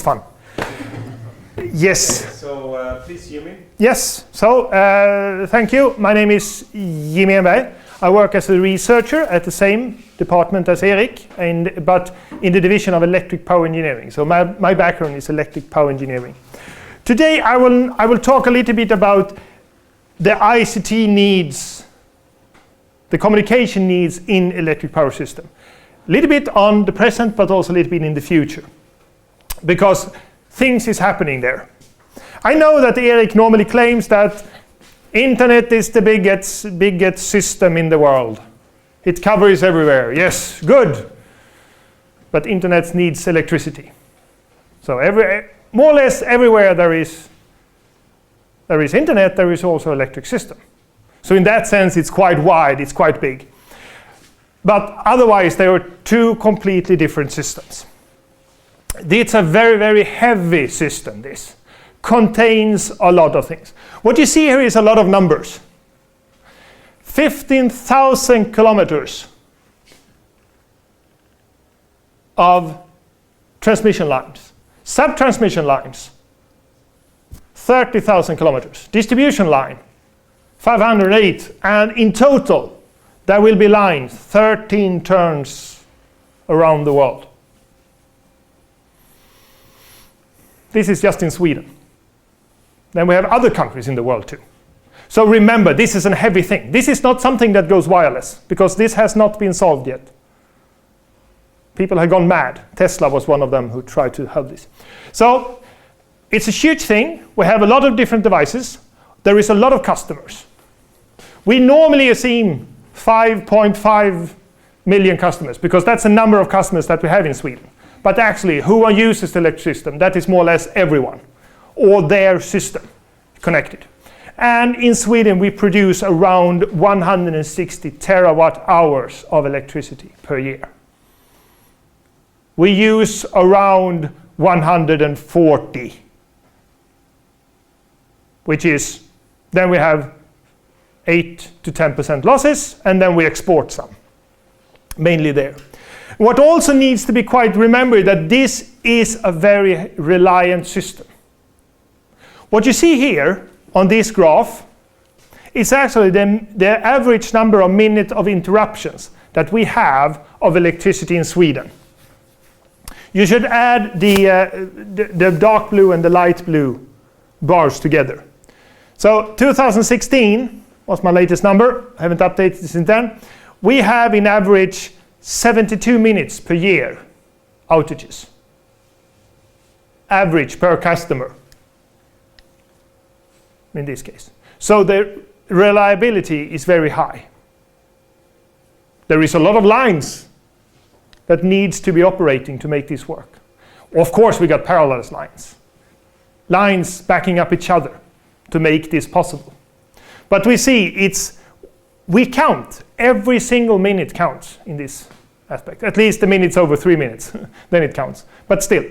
fun. Yes. Okay, so please hear me. Yes. So thank you. My name is Ehnberg. I work as a researcher at the same department as Erik, but in the division of electric power engineering. So my background is electric power engineering. Today I will talk a little bit about the ICT needs, the communication needs in electric power system. A little bit on the present, but also a little bit in the future, because things is happening there. I know that Erik normally claims that internet is the biggest system in the world. It covers everywhere. Yes, good. But internet needs electricity. So more or less everywhere there is internet, there is also electric system. So in that sense, it's quite wide, it's quite big. But otherwise, there are two completely different systems. It's a very, very heavy system, this. Contains a lot of things. What you see here is a lot of numbers. 15,000 kilometers of transmission lines. Sub-transmission lines, 30,000 kilometers. Distribution line, 508. And in total, there will be lines 13 turns around the world. This is just in Sweden. Then we have other countries in the world too. So remember, this is a heavy thing. This is not something that goes wireless, because this has not been solved yet. People have gone mad. Tesla was one of them who tried to have this. So it's a huge thing. We have a lot of different devices. There is a lot of customers. We normally assume 5.5 million customers, because that's the number of customers that we have in Sweden. But actually, who uses the electric system? That is more or less everyone, or their system connected. And in Sweden, we produce around 160 terawatt hours of electricity per year. We use around 140, which is, then we have 8 to 10% losses, and then we export some, mainly there. What also needs to be quite remembered that this is a very reliant system. What you see here on this graph is actually the average number of minutes of interruptions that we have of electricity in Sweden. You should add the dark blue and the light blue bars together. So 2016 was my latest number. I haven't updated it since then. We have in average 72 minutes per year outages. Average per customer in this case. So the reliability is very high. There is a lot of lines that needs to be operating to make this work. Of course, we got parallel lines. Lines backing up each other to make this possible. But we see we count. Every single minute counts in this aspect. At least the minutes over 3 minutes, then it counts. But still,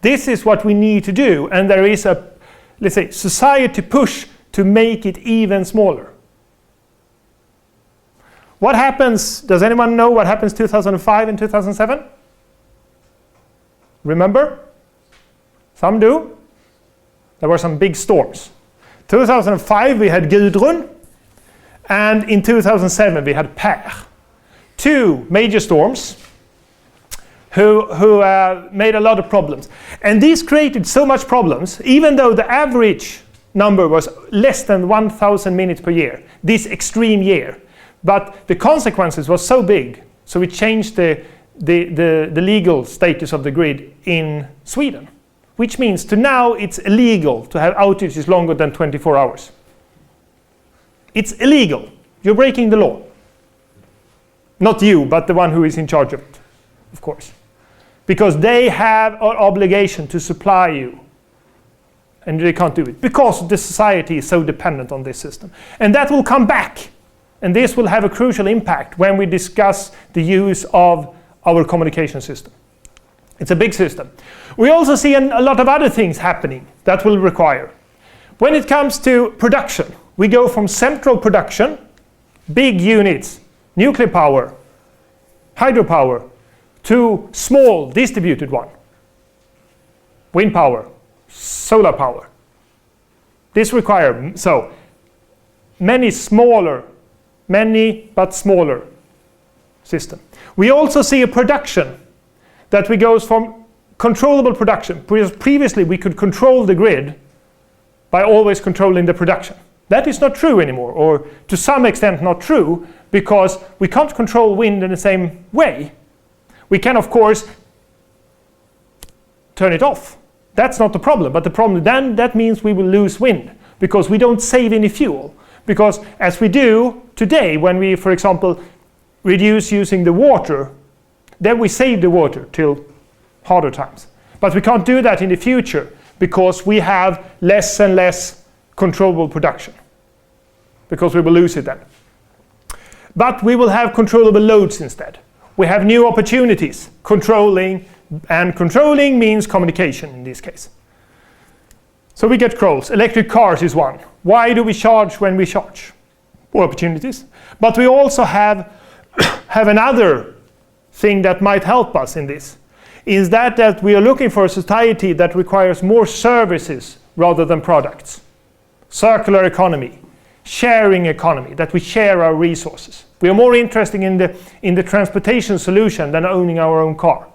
this is what we need to do, and there is a, let's say, society push to make it even smaller. What happens, does anyone know what happens 2005 and 2007? Remember? Some do. There were some big storms. 2005 we had Gudrun, and in 2007 we had Per. Two major storms who made a lot of problems. And these created so much problems, even though the average number was less than 1,000 minutes per year, this extreme year. But the consequences were so big, so we changed the legal status of the grid in Sweden, which means to now it's illegal to have outages longer than 24 hours. It's illegal. You're breaking the law. Not you, but the one who is in charge of it, of course. Because they have an obligation to supply you, and they can't do it, because the society is so dependent on this system. And that will come back. And this will have a crucial impact when we discuss the use of our communication system. It's a big system. We also see a lot of other things happening that will require. When it comes to production, we go from central production, big units, nuclear power, hydropower, to small distributed one. wind power, solar power. This requires so many but smaller system. We also see a production that we goes from controllable production. Previously we could control the grid by always controlling the production. That is not true anymore, or to some extent not true, because we can't control wind in the same way. We can, of course, turn it off. That's not the problem, but the problem then, that means we will lose wind, because we don't save any fuel. Because as we do today, when we, for example, reduce using the water, then we save the water till harder times. But we can't do that in the future, because we have less and less controllable production, because we will lose it then. But we will have controllable loads instead. We have new opportunities, controlling, and controlling means communication in this case. So we get controls. Electric cars is one. Why do we charge when we charge? More opportunities. But we also have another thing that might help us in this, is that we are looking for a society that requires more services rather than products. Circular economy, sharing economy, that we share our resources. We are more interested in the transportation solution than owning our own car.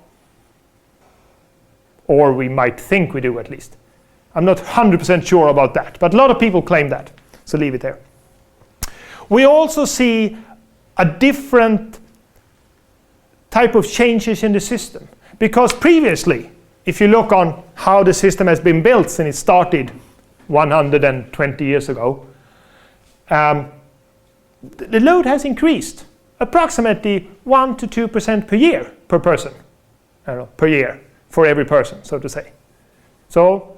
Or we might think we do, at least. I'm not 100% sure about that, but a lot of people claim that, so leave it there. We also see a different type of changes in the system. Because previously, if you look on how the system has been built since it started 120 years ago, the load has increased approximately 1 to 2% per year per person. I don't know, per year for every person, so to say. So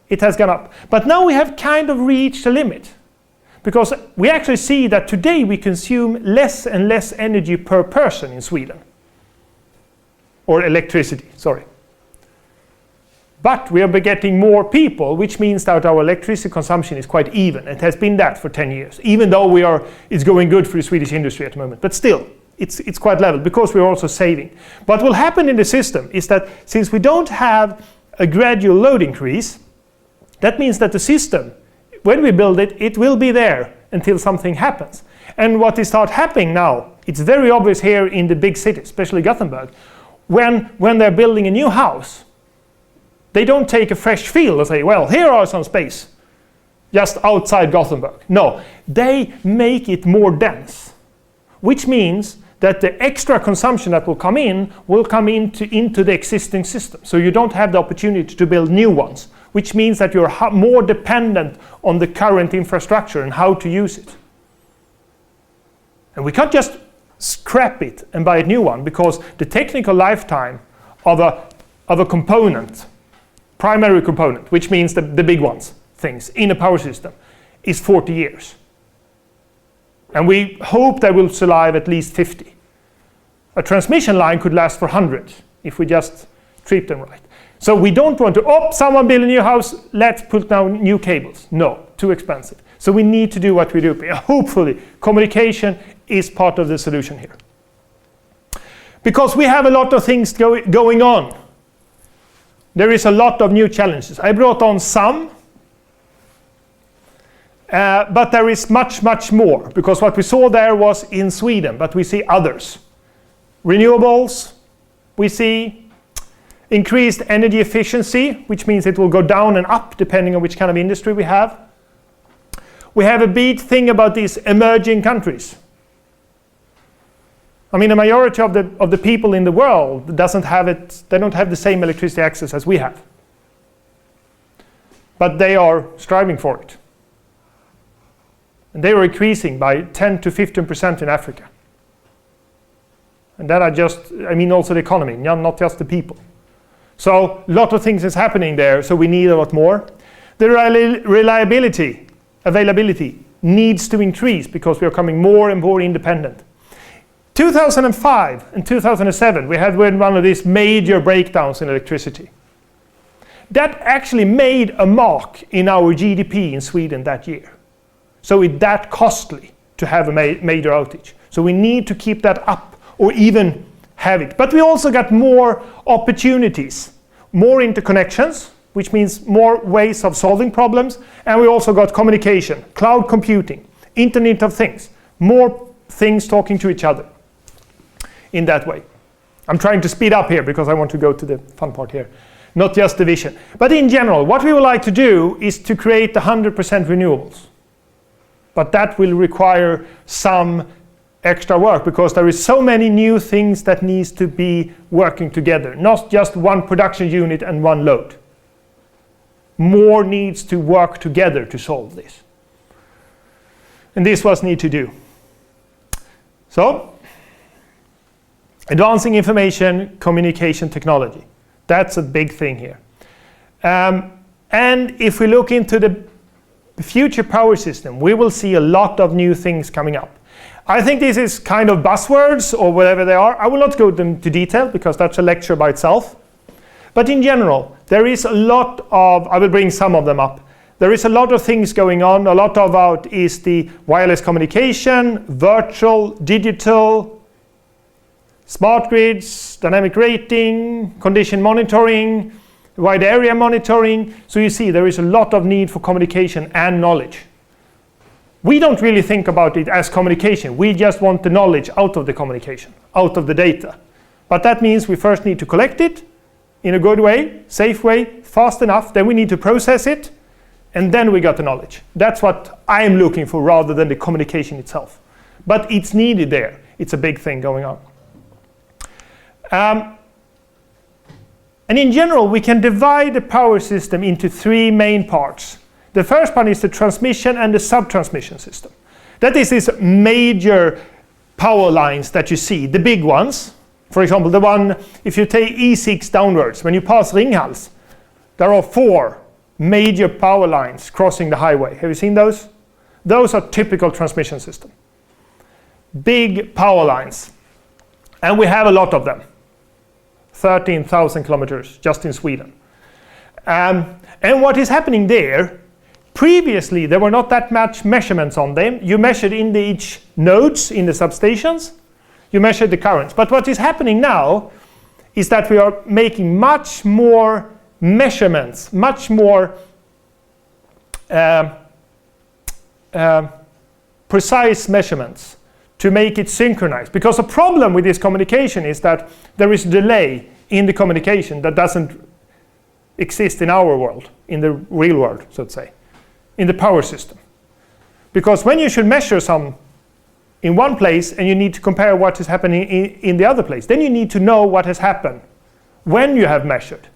it has gone up. But now we have kind of reached a limit, because we actually see that today we consume less and less energy per person in Sweden. Or electricity, sorry. But we are getting more people, which means that our electricity consumption is quite even. It has been that for 10 years, even though it's going good for the Swedish industry at the moment. But still, it's quite level, because we're also saving. What will happen in the system is that since we don't have a gradual load increase, that means that the system, when we build it, it will be there until something happens. And what is start happening now, it's very obvious here in the big cities, especially Gothenburg, when they're building a new house, they don't take a fresh field and say, well, here are some space just outside Gothenburg. No, they make it more dense, which means that the extra consumption that will come into the existing system. So you don't have the opportunity to build new ones, which means that you're more dependent on the current infrastructure and how to use it. And we can't just scrap it and buy a new one, because the technical lifetime of a component, primary component, which means the big ones, things in a power system, is 40 years. And we hope they will survive at least 50. A transmission line could last for 100 if we just treat them right. So we don't want to, someone build a new house, let's put down new cables. No, too expensive. So we need to do what we do. Hopefully, communication is part of the solution here. Because we have a lot of things going on. There is a lot of new challenges. I brought on some, but there is much, much more. Because what we saw there was in Sweden, but we see others. Renewables, we see increased energy efficiency, which means it will go down and up depending on which kind of industry we have. We have a big thing about these emerging countries. I mean, the majority of the people in the world doesn't have it. They don't have the same electricity access as we have. But they are striving for it. And they are increasing by 10 to 15% in Africa. And that I mean also the economy, not just the people. So a lot of things is happening there, so we need a lot more. The reliability, availability needs to increase because we are becoming more and more independent. 2005 and 2007, we had one of these major breakdowns in electricity. That actually made a mark in our GDP in Sweden that year. So it's that costly to have a major outage. So we need to keep that up or even have it. But we also got more opportunities, more interconnections, which means more ways of solving problems. And we also got communication, cloud computing, Internet of Things, more things talking to each other in that way. I'm trying to speed up here because I want to go to the fun part here, not just the vision. But in general, what we would like to do is to create 100% renewables. But that will require some extra work because there is so many new things that needs to be working together, not just one production unit and one load. More needs to work together to solve this. And this was need to do. So, advancing information communication technology. That's a big thing here. And if we look into the future power system, we will see a lot of new things coming up. I think this is kind of buzzwords or whatever they are. I will not go into detail because that's a lecture by itself. But in general, there is a lot of, I will bring some of them up. There is a lot of things going on. A lot about is the wireless communication, virtual, digital, smart grids, dynamic rating, condition monitoring, wide area monitoring. So you see there is a lot of need for communication and knowledge. We don't really think about it as communication. We just want the knowledge out of the communication, out of the data. But that means we first need to collect it in a good way, safe way, fast enough. Then we need to process it, and then we got the knowledge. That's what I'm looking for rather than the communication itself. But it's needed there. It's a big thing going on. And in general, we can divide the power system into three main parts. The first one is the transmission and the sub-transmission system. That is these major power lines that you see, the big ones. For example, the one, if you take E6 downwards, when you pass Ringhals, there are 4 major power lines crossing the highway. Have you seen those? Those are typical transmission system. Big power lines. And we have a lot of them. 13,000 kilometers just in Sweden. And what is happening there, previously there were not that much measurements on them. You measured in each nodes in the substations, you measured the currents. But what is happening now is that we are making much more measurements, much more precise measurements to make it synchronized. Because the problem with this communication is that there is a delay in the communication that doesn't exist in our world, in the real world, so to say, in the power system. Because when you should measure some in one place and you need to compare what is happening in the other place, then you need to know what has happened when you have measured,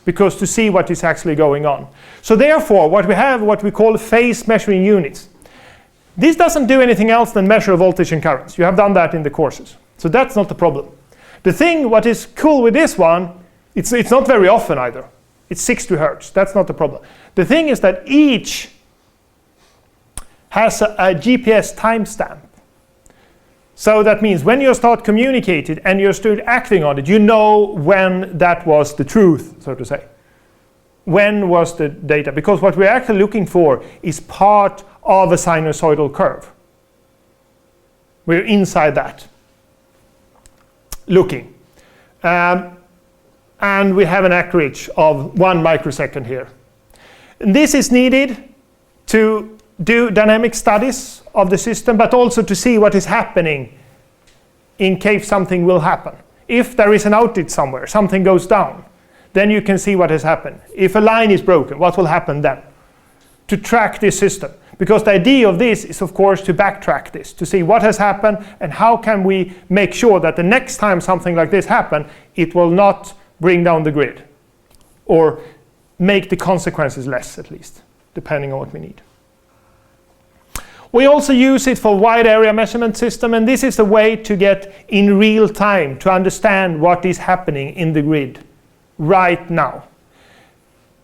because to see what is actually going on. So therefore, what we have, what we call phase measuring units. This doesn't do anything else than measure voltage and currents. You have done that in the courses. So that's not the problem. The thing, what is cool with this one, it's not very often either. It's 60 hertz. That's not the problem. The thing is that each has a GPS timestamp. So that means when you start communicating and you start acting on it, you know when that was the truth, so to say. When was the data? Because what we're actually looking for is part of a sinusoidal curve. We're inside that, looking. And we have an accuracy of 1 microsecond here. And this is needed to do dynamic studies of the system, but also to see what is happening in case something will happen. If there is an outage somewhere, something goes down, then you can see what has happened. If a line is broken, what will happen then? To track this system. Because the idea of this is, of course, to backtrack this, to see what has happened and how can we make sure that the next time something like this happens, it will not bring down the grid or make the consequences less, at least, depending on what we need. We also use it for wide area measurement system, and this is a way to get in real time to understand what is happening in the grid right now.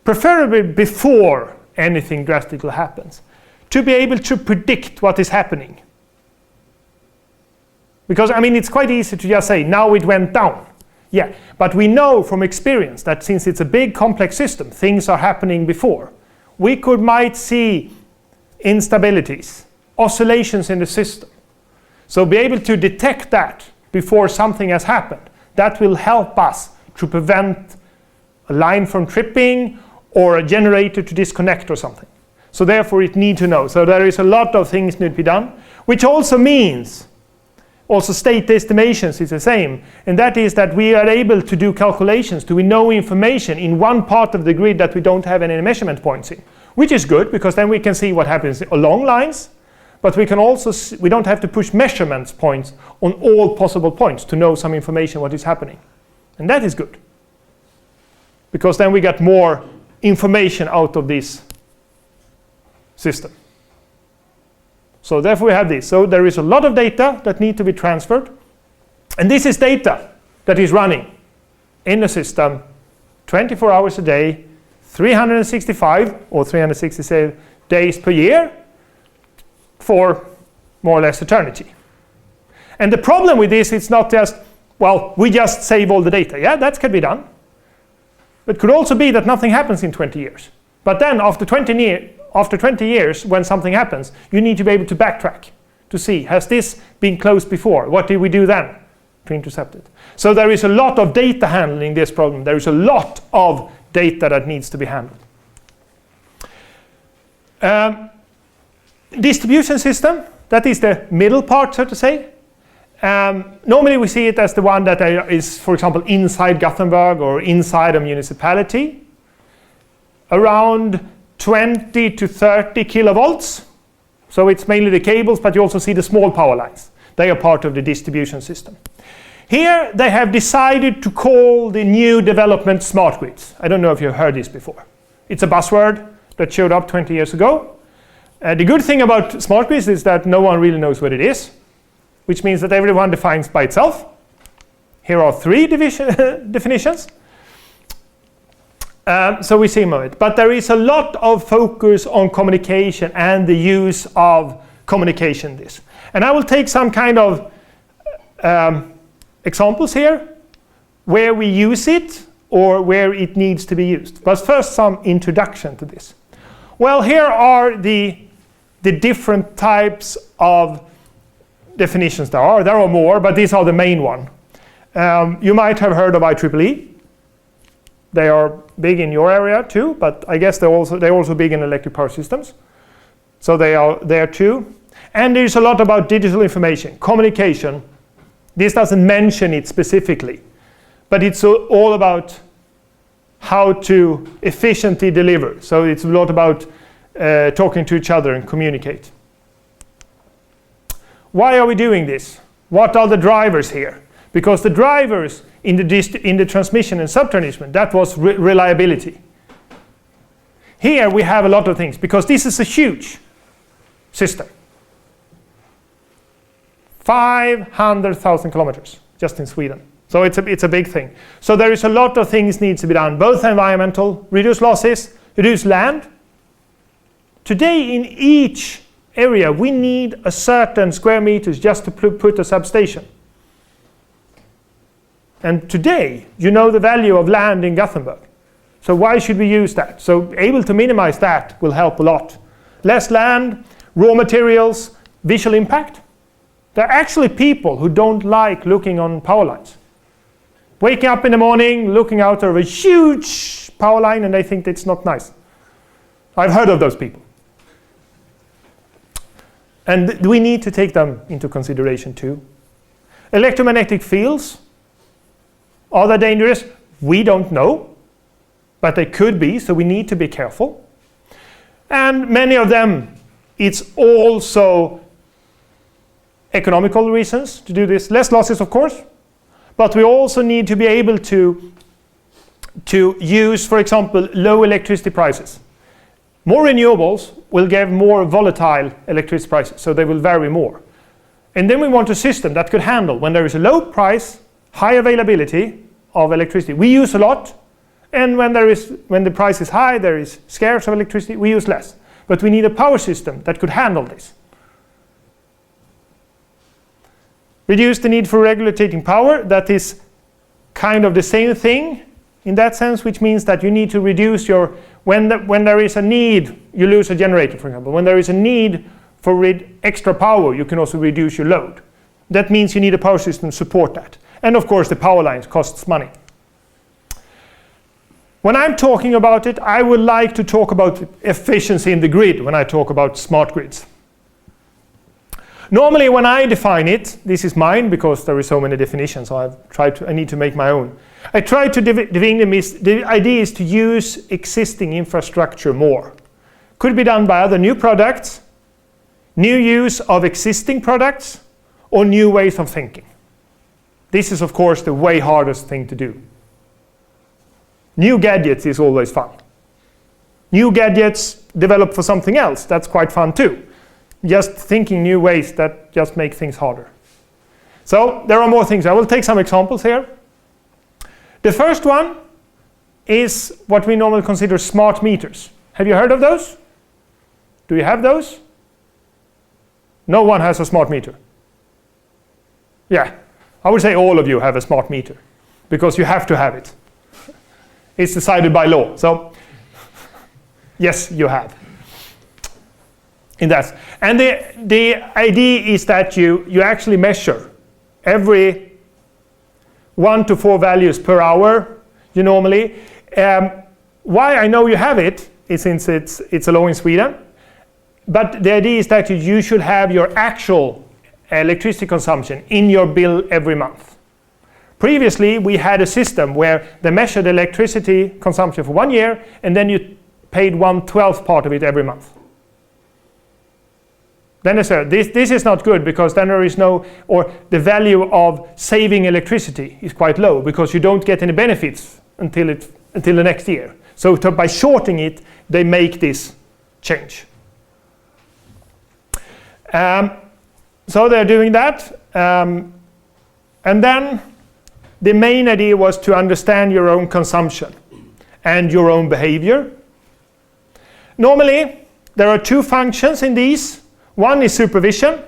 Preferably before anything drastic happens, to be able to predict what is happening. Because, I mean, it's quite easy to just say, now it went down. Yeah, but we know from experience that since it's a big complex system, things are happening before. We might see instabilities, oscillations in the system. So be able to detect that before something has happened. That will help us to prevent a line from tripping or a generator to disconnect or something. So therefore it needs to know. So there is a lot of things need to be done, which also means also state estimations is the same, and that is that we are able to do calculations to know information in one part of the grid that we don't have any measurement points in, which is good because then we can see what happens along lines, but we can also we don't have to push measurements points on all possible points to know some information what is happening, and that is good because then we get more information out of this system. So therefore we have this. So there is a lot of data that need to be transferred. And this is data that is running in the system 24 hours a day, 365 or 367 days per year for more or less eternity. And the problem with this, it's not just, well, we just save all the data. Yeah, that can be done. But it could also be that nothing happens in 20 years. But then after 20 years, when something happens, you need to be able to backtrack to see, has this been closed before? What did we do then to intercept it? So there is a lot of data handling this problem. There is a lot of data that needs to be handled. Distribution system, that is the middle part, so to say. Normally we see it as the one that is, for example, inside Gothenburg or inside a municipality. Around 20 to 30 kilovolts. So it's mainly the cables, but you also see the small power lines. They are part of the distribution system. Here they have decided to call the new development smart grids. I don't know if you've heard this before. It's a buzzword that showed up 20 years ago. The good thing about smart grids is that no one really knows what it is, which means that everyone defines by itself. Here are 3 definitions. So we see more of it. But there is a lot of focus on communication and the use of communication this. And I will take some kind of examples here where we use it or where it needs to be used. But first, some introduction to this. Well, here are the different types of definitions there are more, but these are the main one. You might have heard of IEEE. They are big in your area too, but I guess they're also big in electric power systems. So they are there too. And there's a lot about digital information, communication. This doesn't mention it specifically, but it's all about how to efficiently deliver. So it's a lot about talking to each other and communicate. Why are we doing this? What are the drivers here? Because the drivers in the transmission and subtransmission, that was reliability. Here we have a lot of things, because this is a huge system. 500,000 kilometers just in Sweden. So it's a big thing. So there is a lot of things needs to be done, both environmental, reduce losses, reduce land. Today in each area we need a certain square meters just to put a substation. And today, you know the value of land in Gothenburg. So why should we use that? So able to minimize that will help a lot. Less land, raw materials, visual impact. There are actually people who don't like looking on power lines. Waking up in the morning, looking out of a huge power line, and they think it's not nice. I've heard of those people. And we need to take them into consideration too. Electromagnetic fields. Are they dangerous? We don't know, but they could be, so we need to be careful. And many of them, it's also economical reasons to do this. Less losses, of course, but we also need to be able to use, for example, low electricity prices. More renewables will give more volatile electricity prices, so they will vary more. And then we want a system that could handle when there is a low price, high availability of electricity. We use a lot, and when the price is high, there is scarce of electricity, we use less. But we need a power system that could handle this. Reduce the need for regulating power. That is kind of the same thing in that sense, which means that you need to reduce your, when there is a need, you lose a generator, for example. When there is a need for extra power, you can also reduce your load. That means you need a power system to support that. And of course the power lines costs money. When I'm talking about it, I would like to talk about efficiency in the grid when I talk about smart grids. Normally when I define it, this is mine because there are so many definitions, so I need to make my own. I try to define the idea is to use existing infrastructure more. Could be done by other new products, new use of existing products, or new ways of thinking. This is of course the way hardest thing to do. New gadgets is always fun. New gadgets developed for something else, that's quite fun too. Just thinking new ways, that just make things harder. So there are more things. I will take some examples here. The first one is what we normally consider smart meters. Have you heard of those? Do you have those? No one has a smart meter. Yeah, I would say all of you have a smart meter because you have to have it. It's decided by law. So yes, you have. In that. And the idea is that you actually measure every 1 to 4 values per hour, you normally. Why I know you have it is since it's a law in Sweden. But the idea is that you should have your actual electricity consumption in your bill every month. Previously, we had a system where they measured electricity consumption for 1 year, and then you paid 1/12 part of it every month. Then they said, this is not good because then there is no, or the value of saving electricity is quite low because you don't get any benefits until the next year. So by shorting it, they make this change. So they're doing that. And then the main idea was to understand your own consumption and your own behavior. Normally, there are 2 functions in these. One is supervision.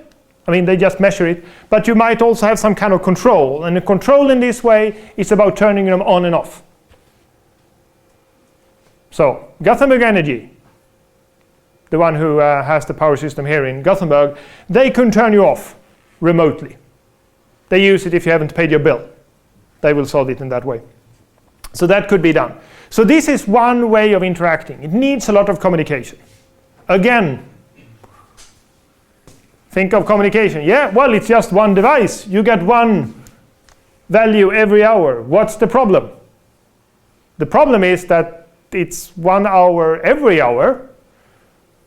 I mean, they just measure it. But you might also have some kind of control. And the control in this way is about turning them on and off. So, Gothenburg Energy, the one who has the power system here in Gothenburg, they can turn you off remotely. They use it if you haven't paid your bill. They will solve it in that way. So that could be done. So this is one way of interacting. It needs a lot of communication. Again, think of communication. Yeah, well, it's just one device. You get one value every hour. What's the problem? The problem is that it's 1 hour every hour.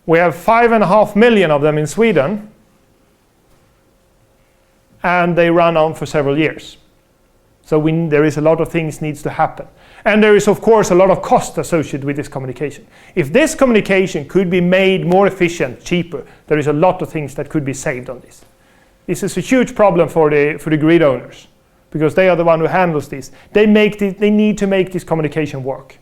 We have 5.5 million of them in Sweden. And they run on for several years. So there is a lot of things needs to happen. And there is, of course, a lot of cost associated with this communication. If this communication could be made more efficient, cheaper, there is a lot of things that could be saved on this. This is a huge problem for the grid owners, because they are the one who handles this. They need to make this communication work.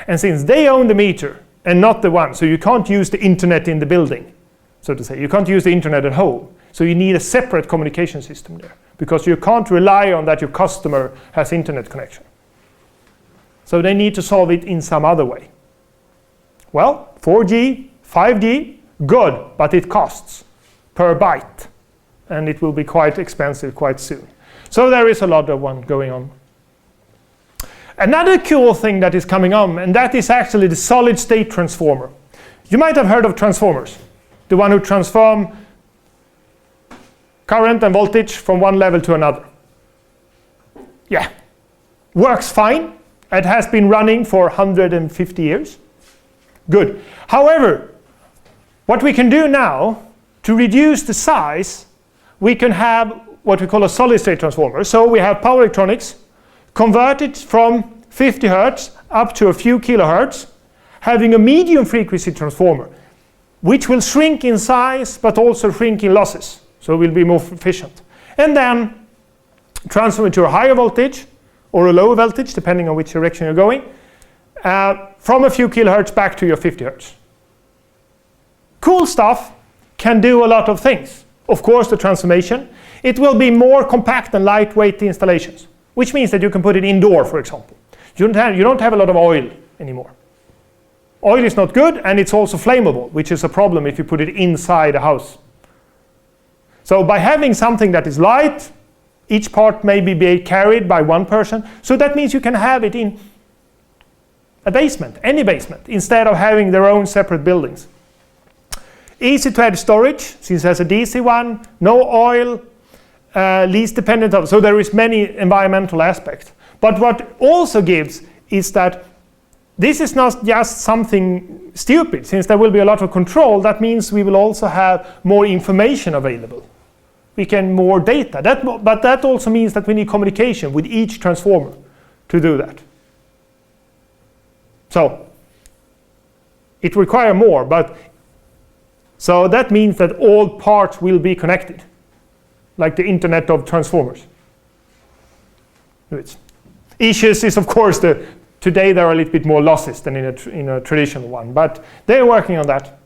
And since they own the meter and not the one, so you can't use the internet in the building, so to say. You can't use the internet at home. So you need a separate communication system there, because you can't rely on that your customer has internet connection. So they need to solve it in some other way. Well, 4G, 5G, good, but it costs per byte. And it will be quite expensive quite soon. So there is a lot of one going on. Another cool thing that is coming on, and that is actually the solid state transformer. You might have heard of transformers, the one who transform current and voltage from one level to another. Yeah, works fine. It has been running for 150 years. Good. However, what we can do now to reduce the size, we can have what we call a solid state transformer. So we have power electronics, convert it from 50 hertz up to a few kilohertz, having a medium frequency transformer, which will shrink in size but also shrink in losses. So it will be more efficient. And then transfer it to a higher voltage or a lower voltage, depending on which direction you're going, from a few kilohertz back to your 50 hertz. Cool stuff, can do a lot of things. Of course, the transformation. It will be more compact and lightweight installations, which means that you can put it indoor, for example. You don't have a lot of oil anymore. Oil is not good, and it's also flammable, which is a problem if you put it inside a house. So by having something that is light, Each part may be carried by one person. So that means you can have it in a basement, any basement, instead of having their own separate buildings. Easy to add storage, since there's a DC one, no oil, least dependent of, so there is many environmental aspects. But what also gives is that this is not just something stupid. Since there will be a lot of control, that means we will also have more information available. We can more data. But that also means that we need communication with each transformer to do that. So it requires more, but so that means that all parts will be connected, like the Internet of Transformers. Issues is, of course, today there are a little bit more losses than in a traditional one, but they're working on that.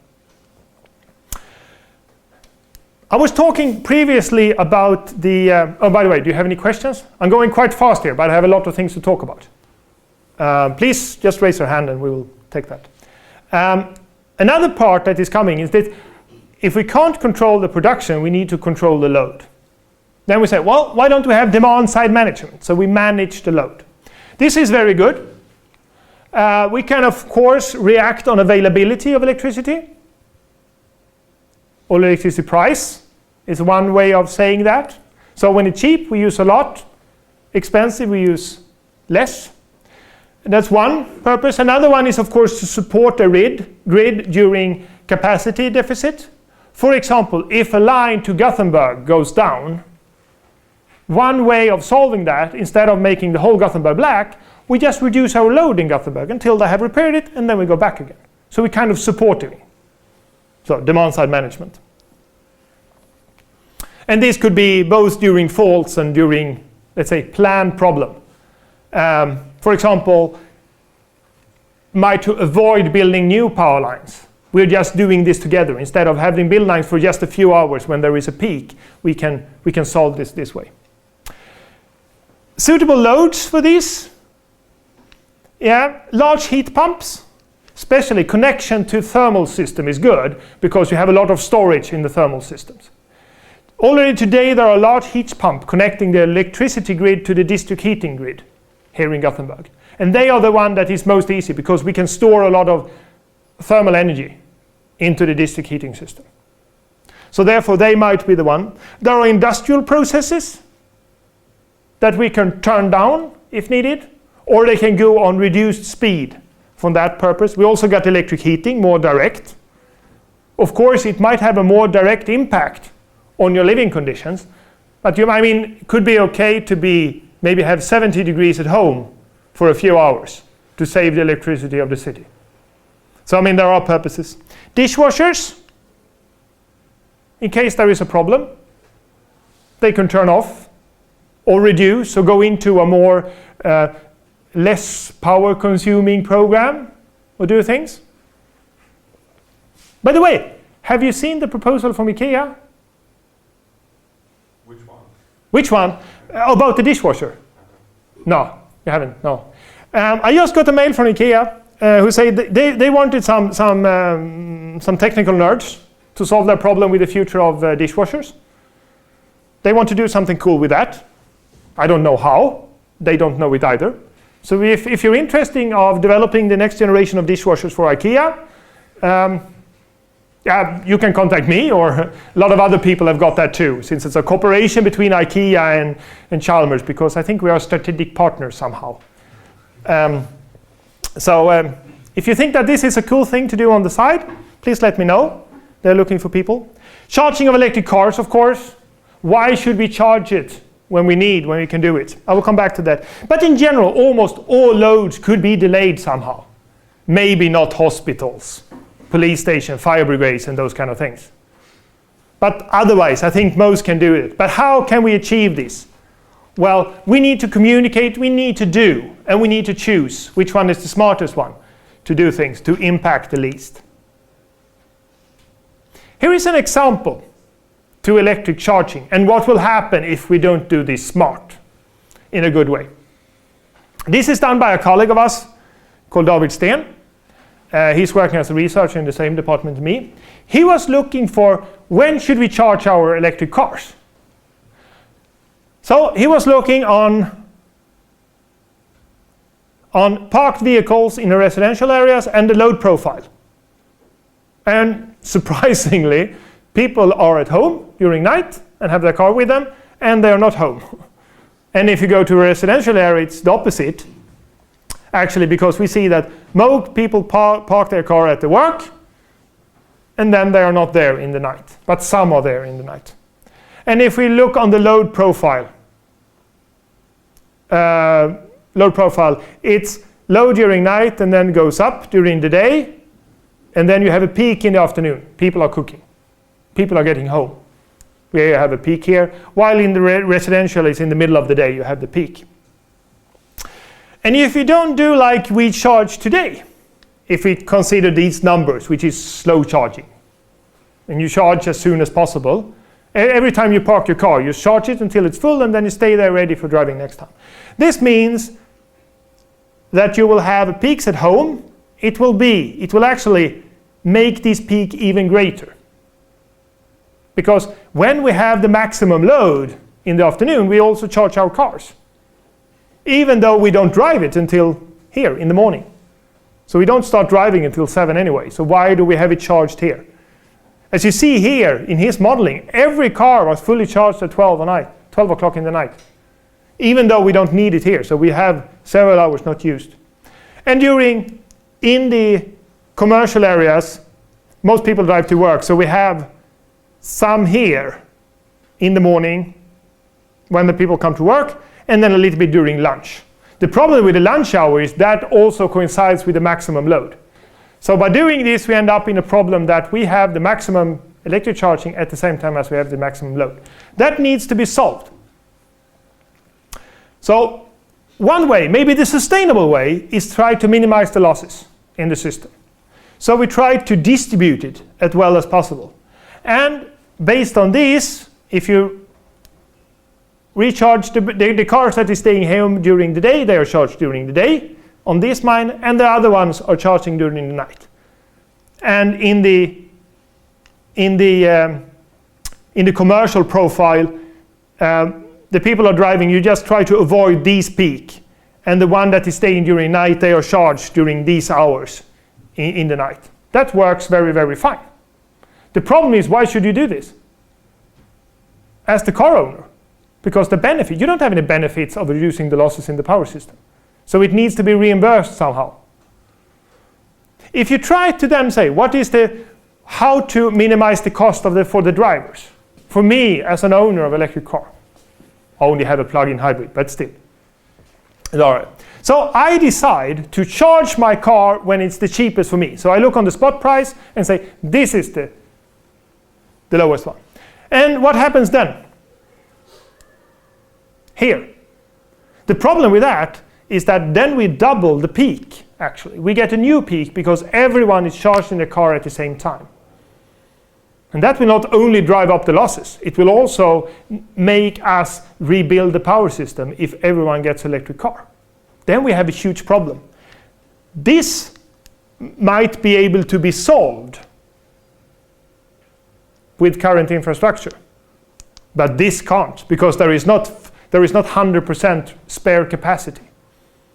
I was talking previously about the, oh, by the way, do you have any questions? I'm going quite fast here, but I have a lot of things to talk about. Please just raise your hand and we will take that. Another part that is coming is that if we can't control the production, we need to control the load. Then we say, well, why don't we have demand-side management? So we manage the load. This is very good. We can, of course, react on availability of electricity. Or electricity price is one way of saying that. So when it's cheap, we use a lot. Expensive, we use less. That's one purpose. Another one is, of course, to support the grid during capacity deficit. For example, if a line to Gothenburg goes down, one way of solving that, instead of making the whole Gothenburg black, we just reduce our load in Gothenburg until they have repaired it, and then we go back again. So we kind of supporting. So demand-side management. And this could be both during faults and during, let's say, planned problem. For example, to avoid building new power lines, we're just doing this together. Instead of having build lines for just a few hours when there is a peak, we can solve this way. Suitable loads for this? Yeah, large heat pumps, especially connection to thermal system is good because you have a lot of storage in the thermal systems. Already today there are large heat pumps connecting the electricity grid to the district heating grid here in Gothenburg. And they are the one that is most easy because we can store a lot of thermal energy into the district heating system. So therefore they might be the one. There are industrial processes that we can turn down if needed, or they can go on reduced speed for that purpose. We also got electric heating, more direct. Of course, it might have a more direct impact on your living conditions, but it could be okay to maybe have 70 degrees at home for a few hours to save the electricity of the city. So there are purposes. Dishwashers, in case there is a problem, they can turn off or reduce or go into a more less power consuming program or do things. By the way, have you seen the proposal from IKEA? Which one? Which one? About the dishwasher? No, you haven't, no. I just got a mail from IKEA who said they wanted some technical nerds to solve their problem with the future of dishwashers. They want to do something cool with that. I don't know how. They don't know it either. So if you're interested of developing the next generation of dishwashers for IKEA, you can contact me, or a lot of other people have got that too, since it's a cooperation between IKEA and Chalmers, because I think we are strategic partners somehow. If you think that this is a cool thing to do on the side, please let me know. They're looking for people. Charging of electric cars, of course. Why should we charge it when we can do it? I will come back to that. But in general, almost all loads could be delayed somehow. Maybe not hospitals, police station, fire brigades, and those kind of things. But otherwise, I think most can do it. But how can we achieve this? Well, we need to communicate, we need to do, and we need to choose which one is the smartest one to do things, to impact the least. Here is an example to electric charging and what will happen if we don't do this smart in a good way. This is done by a colleague of us called David Sten. He's working as a researcher in the same department as me. He was looking for when should we charge our electric cars. So he was looking on parked vehicles in the residential areas and the load profile. And surprisingly, people are at home during night and have their car with them, and they are not home. And if you go to a residential area, it's the opposite. Actually, because we see that most people park their car at the work, and then they are not there in the night. But some are there in the night. And if we look on the load profile, it's low during night and then goes up during the day, and then you have a peak in the afternoon. People are cooking. People are getting home. We have a peak here, while in the residential it's in the middle of the day you have the peak. And if you don't do like we charge today, if we consider these numbers, which is slow charging, and you charge as soon as possible, every time you park your car, you charge it until it's full, and then you stay there ready for driving next time. This means that you will have peaks at home. It will actually make this peak even greater. Because when we have the maximum load in the afternoon, we also charge our cars. Even though we don't drive it until here in the morning. So we don't start driving until 7 anyway. So why do we have it charged here? As you see here in his modeling, every car was fully charged at 12 o'clock in the night. Even though we don't need it here. So we have several hours not used. And in the commercial areas, most people drive to work. So we have some here in the morning when the people come to work, and then a little bit during lunch. The problem with the lunch hour is that also coincides with the maximum load. So by doing this, we end up in a problem that we have the maximum electric charging at the same time as we have the maximum load. That needs to be solved. So one way, maybe the sustainable way, is try to minimize the losses in the system. So we try to distribute it as well as possible. And based on this, if you recharge the cars that are staying home during the day, they are charged during the day on this mine, and the other ones are charging during the night. And in the commercial profile, the people are driving, you just try to avoid these peak, and the one that is staying during night, they are charged during these hours in the night. That works very, very fine. The problem is, why should you do this as the car owner? Because the benefit, you don't have any benefits of reducing the losses in the power system. So it needs to be reimbursed somehow. If you try to then say, how to minimize the cost for the drivers? For me, as an owner of an electric car, I only have a plug-in hybrid, but still. All right. So I decide to charge my car when it's the cheapest for me. So I look on the spot price and say, this is the lowest one. And what happens then? Here. The problem with that is that then we double the peak, actually. We get a new peak because everyone is charging the car at the same time. And that will not only drive up the losses, it will also make us rebuild the power system if everyone gets an electric car. Then we have a huge problem. This might be able to be solved with current infrastructure. But this can't, because there is not 100% spare capacity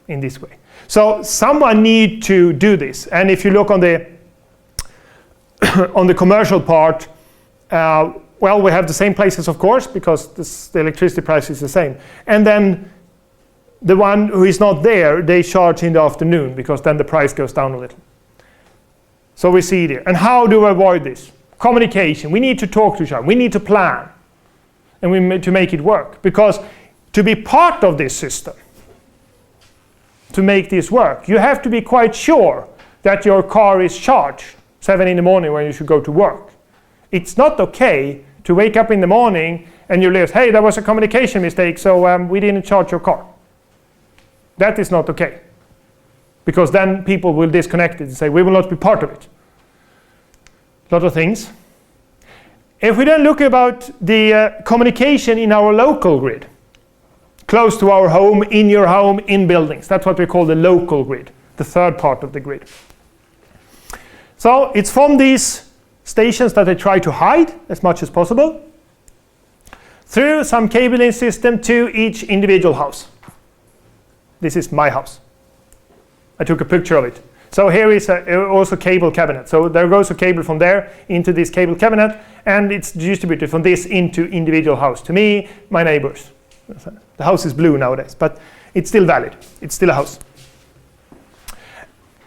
in this way. So someone need to do this. And if you look on the on the commercial part, well, we have the same places, of course, because the electricity price is the same. And then the one who is not there, they charge in the afternoon, because then the price goes down a little. So we see there. And how do we avoid this? Communication. We need to talk to each other. We need to plan. And we need to make it work. Because to be part of this system, to make this work, you have to be quite sure that your car is charged 7 in the morning when you should go to work. It's not okay to wake up in the morning and you realize, hey, there was a communication mistake, so we didn't charge your car. That is not okay. Because then people will disconnect it and say, we will not be part of it. A lot of things. If we then look about the communication in our local grid, close to our home, in your home, in buildings, that's what we call the local grid, the third part of the grid. So it's from these stations that I try to hide as much as possible. through some cabling system to each individual house. This is my house. I took a picture of it. So here is also cable cabinet. So there goes a cable from there into this cable cabinet, and it's distributed from this into individual house. To me, my neighbors. The house is blue nowadays, but it's still valid. It's still a house.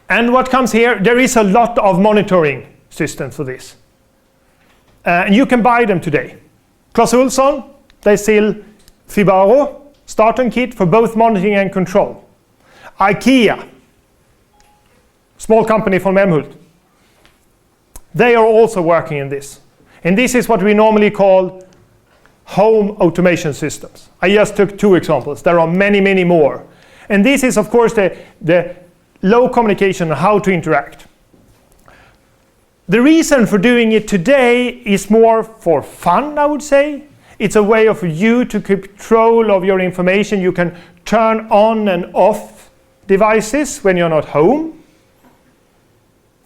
And what comes here, there is a lot of monitoring systems for this. And you can buy them today. Clas Ohlson, they sell Fibaro starter kit for both monitoring and control. IKEA, small company from Emhult, they are also working in this. And this is what we normally call home automation systems. I just took 2 examples. There are many, many more. And this is, of course, the low communication on how to interact. The reason for doing it today is more for fun, I would say. It's a way of you to keep control of your information. You can turn on and off devices when you're not home.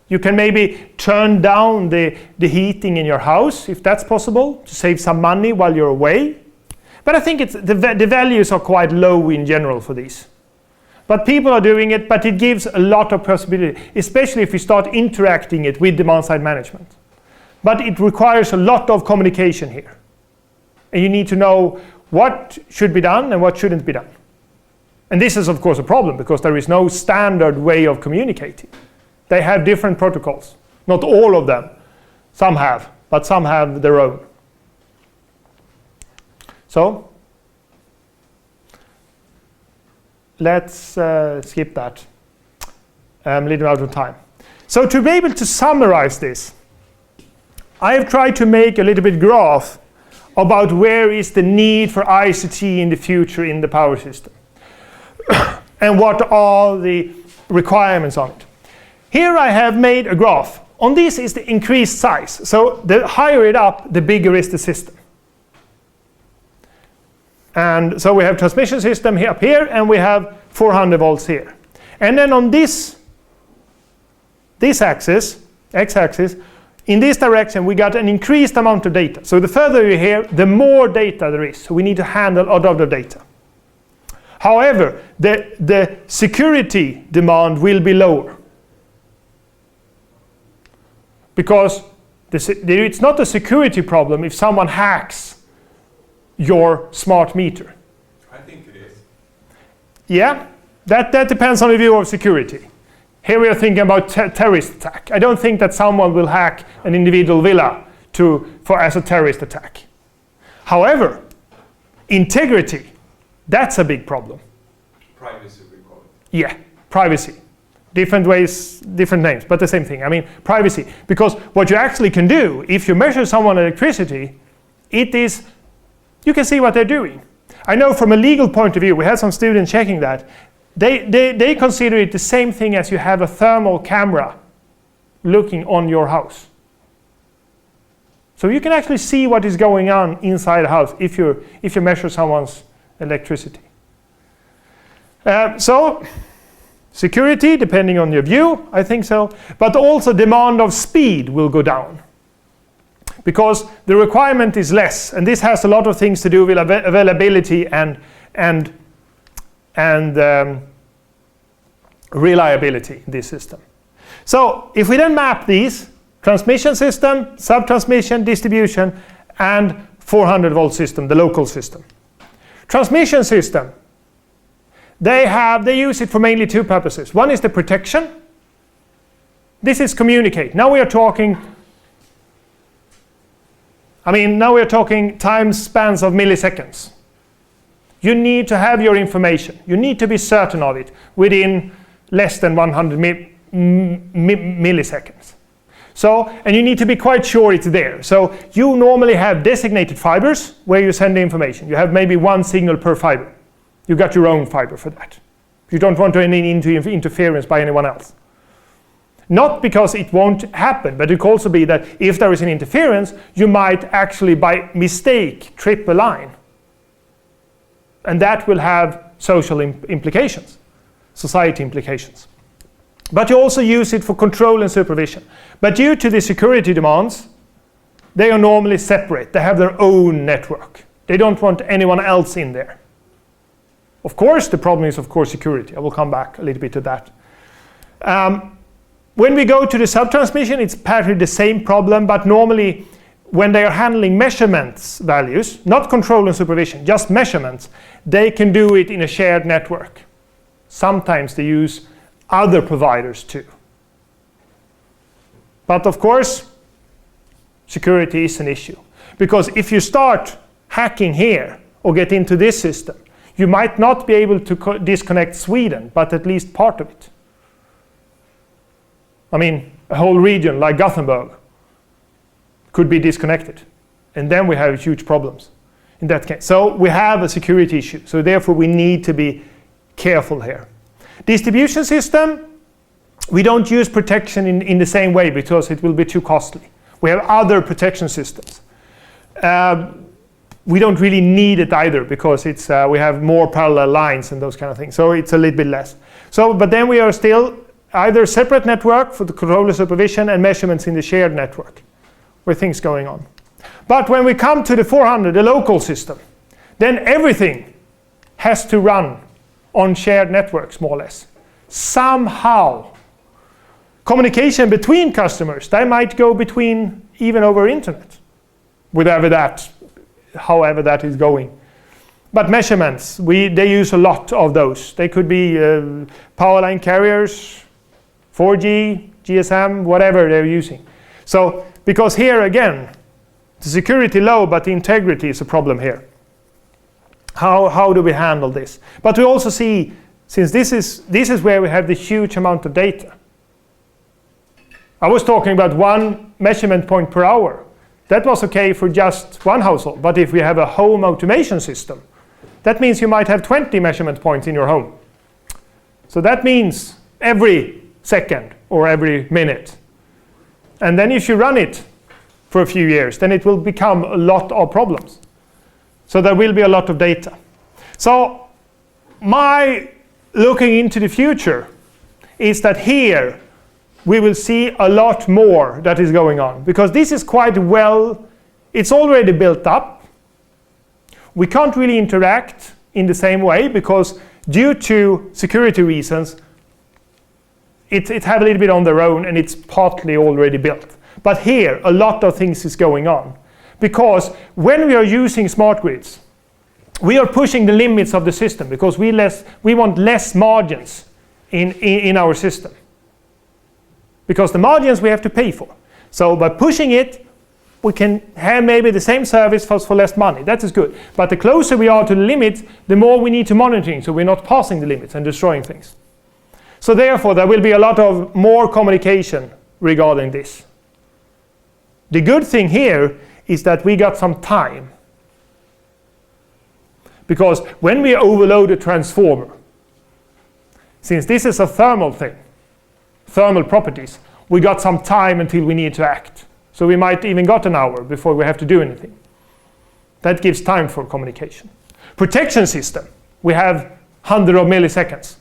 You can maybe turn down the heating in your house, if that's possible, to save some money while you're away. But I think the values are quite low in general for these. But people are doing it, but it gives a lot of possibility, especially if we start interacting it with demand-side management. But it requires a lot of communication here. And you need to know what should be done and what shouldn't be done. And this is, of course, a problem, because there is no standard way of communicating. They have different protocols. Not all of them. Some have, but some have their own. So, let's skip that. I'm a little out of time. So to be able to summarize this, I have tried to make a little bit graph about where is the need for ICT in the future in the power system. And what are the requirements on it. Here I have made a graph. On this is the increased size. So the higher it up, the bigger is the system. And so we have transmission system here up here, and we have 400 volts here. And then on this axis, x-axis, in this direction we got an increased amount of data. So the further you're here, the more data there is. So we need to handle a lot of the data. However, the security demand will be lower. Because it's not a security problem if someone hacks your smart meter. I think it is. Yeah, that depends on the view of security. Here we are thinking about terrorist attack. I don't think that someone will hack an individual villa as a terrorist attack. However, integrity, that's a big problem. Privacy, we call it. Yeah, privacy. Different ways, different names, but the same thing. I mean, privacy. Because what you actually can do, if you measure someone's electricity, you can see what they're doing. I know from a legal point of view, we had some students checking that. They consider it the same thing as you have a thermal camera looking on your house. So you can actually see what is going on inside a house if you measure someone's electricity. So security, depending on your view, I think so. But also demand of speed will go down. Because the requirement is less, and this has a lot of things to do with availability and reliability in this system. So if we then map these, transmission system, sub-transmission, distribution, and 400 volt system, the local system. Transmission system, they use it for mainly 2 purposes. One is the protection. This is communicate. Now we are talking time spans of milliseconds. You need to have your information. You need to be certain of it within less than 100 milliseconds. So, and you need to be quite sure it's there. So you normally have designated fibers where you send the information. You have maybe 1 signal per fiber. You got your own fiber for that. You don't want any interference by anyone else. Not because it won't happen, but it could also be that if there is an interference, you might actually by mistake trip a line. And that will have social implications, society implications. But you also use it for control and supervision. But due to the security demands, they are normally separate. They have their own network. They don't want anyone else in there. Of course, the problem is, of course, security. I will come back a little bit to that. When we go to the subtransmission, it's partly the same problem, but normally when they are handling measurements values, not control and supervision, just measurements, they can do it in a shared network. Sometimes they use other providers too. But of course, security is an issue. Because if you start hacking here or get into this system, you might not be able to disconnect Sweden, but at least part of it. I mean, a whole region like Gothenburg could be disconnected. And then we have huge problems in that case. So we have a security issue. So therefore we need to be careful here. Distribution system, we don't use protection in the same way because it will be too costly. We have other protection systems. We don't really need it either because it's we have more parallel lines and those kind of things. So it's a little bit less. So, but then we are still either separate network for the controller supervision and measurements in the shared network where things going on. But when we come to the 400, the local system, then everything has to run on shared networks, more or less. Somehow, communication between customers, they might go between even over internet, however that is going. But measurements, they use a lot of those. They could be power line carriers, 4G, GSM, whatever they're using. So, because here again, the security low, but the integrity is a problem here. How do we handle this? But we also see, since this is where we have the huge amount of data. I was talking about 1 measurement point per hour. That was okay for just one household. But if we have a home automation system, that means you might have 20 measurement points in your home. So that means every second or every minute. And then if you run it for a few years, then it will become a lot of problems. So there will be a lot of data. So my looking into the future is that here we will see a lot more that is going on. Because this is quite well, it's already built up. We can't really interact in the same way because due to security reasons, it have a little bit on their own and it's partly already built. But here, a lot of things is going on. Because when we are using smart grids, we are pushing the limits of the system because we want less margins in our system. Because the margins we have to pay for. So by pushing it, we can have maybe the same service for less money. That is good. But the closer we are to the limits, the more we need to monitoring, so we're not passing the limits and destroying things. So therefore, there will be a lot of more communication regarding this. The good thing here is that we got some time. Because when we overload a transformer, since this is a thermal thing, thermal properties, we got some time until we need to act. So we might even got an hour before we have to do anything. That gives time for communication. Protection system, we have hundreds of milliseconds.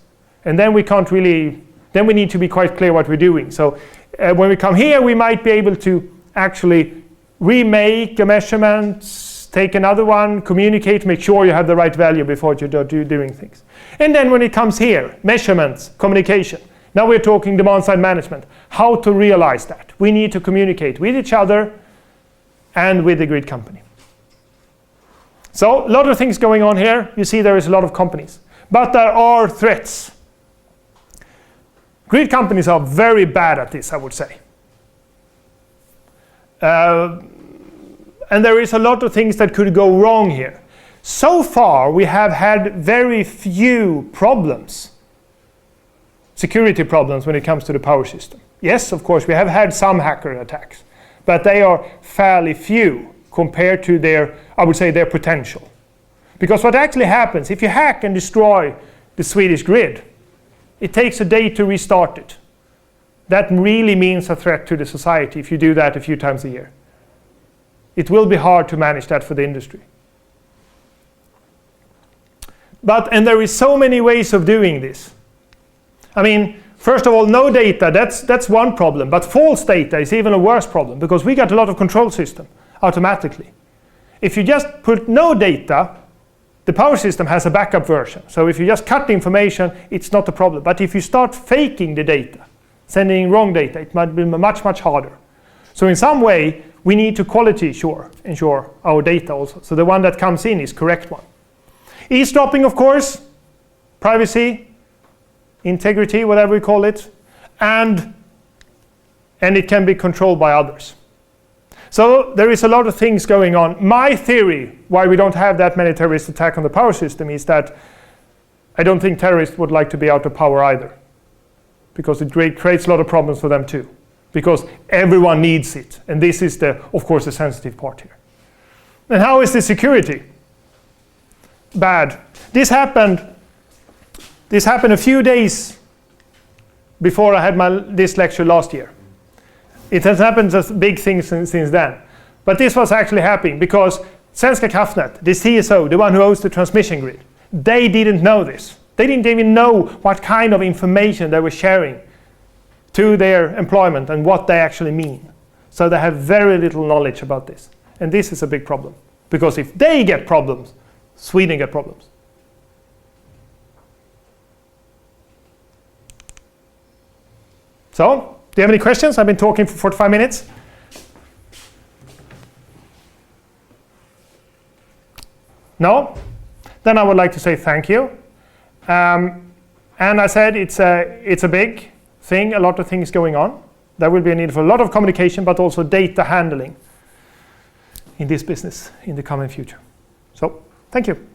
And then we can't really, then we need to be quite clear what we're doing. So when we come here, we might be able to actually remake a measurement, take another one, communicate, make sure you have the right value before you do doing things. And then when it comes here, measurements, communication. Now we're talking demand-side management. How to realize that? We need to communicate with each other and with the grid company. So a lot of things going on here. You see there is a lot of companies. But there are threats. Grid companies are very bad at this, I would say. And there is a lot of things that could go wrong here. So far, we have had very few problems, security problems, when it comes to the power system. Yes, of course, we have had some hacker attacks, but they are fairly few compared to their, I would say, their potential. Because what actually happens, if you hack and destroy the Swedish grid, it takes a day to restart it. That really means a threat to the society if you do that a few times a year. It will be hard to manage that for the industry. And there is so many ways of doing this. I mean, first of all, no data, that's one problem. But false data is even a worse problem because we got a lot of control system automatically. if you just put no data, the power system has a backup version. So if you just cut the information, it's not a problem. But if you start faking the data, sending wrong data, it might be much, much harder. So in some way, we need to quality ensure our data also. So the one that comes in is correct one. Eavesdropping, of course, privacy, integrity, whatever we call it, and it can be controlled by others. So there is a lot of things going on. My theory why we don't have that many terrorist attacks on the power system is that I don't think terrorists would like to be out of power either, because it creates a lot of problems for them too, because everyone needs it, and this is of course the sensitive part here. And how is the security? Bad. This happened a few days before I had this lecture last year. It has happened as big things since then. But this was actually happening because Svenska Kraftnät, the CSO, the one who owns the transmission grid, they didn't know this. They didn't even know what kind of information they were sharing to their employment and what they actually mean. So they have very little knowledge about this. And this is a big problem. Because if they get problems, Sweden get problems. So, do you have any questions? I've been talking for 45 minutes. No? Then I would like to say thank you. And I said it's a big thing, a lot of things going on. There will be a need for a lot of communication, but also data handling in this business in the coming future. So, thank you.